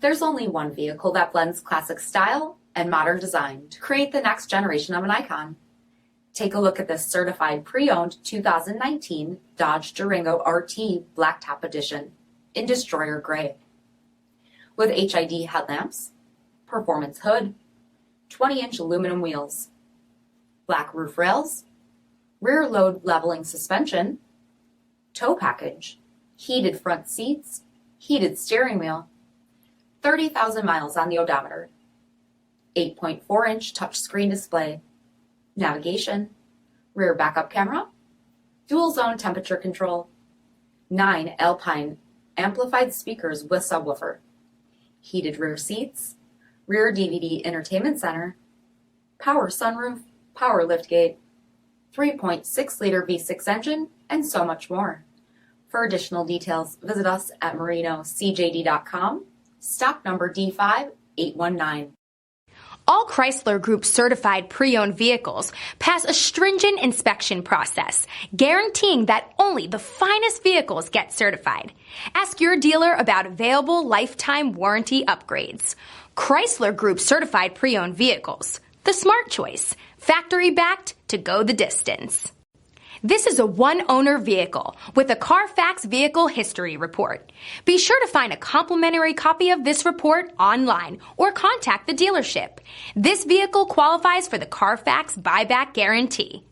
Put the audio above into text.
There's only one vehicle that blends classic style and modern design to create the next generation of an icon. Take a look at this certified pre-owned 2019 Dodge Durango RT Blacktop Edition in Destroyer Gray. With HID headlamps, performance hood, 20-inch aluminum wheels, black roof rails, rear load leveling suspension, tow package, heated front seats, heated steering wheel, 30,000 miles on the odometer, 8.4-inch touchscreen display, navigation, rear backup camera, dual zone temperature control, 9 ALPINE amplified speakers with subwoofer, heated rear seats, rear DVD entertainment center, power sunroof, power liftgate, 3.6-liter V6 engine, and so much more. For additional details, visit us at marinocjd.com, stock number D5819. All Chrysler Group certified pre-owned vehicles pass a stringent inspection process, guaranteeing that only the finest vehicles get certified. Ask your dealer about available lifetime warranty upgrades. Chrysler Group certified pre-owned vehicles, the smart choice, factory backed to go the distance. This is a one-owner vehicle with a CARFAX vehicle history report. Be sure to find a complimentary copy of this report online or contact the dealership. This vehicle qualifies for the CARFAX buyback guarantee.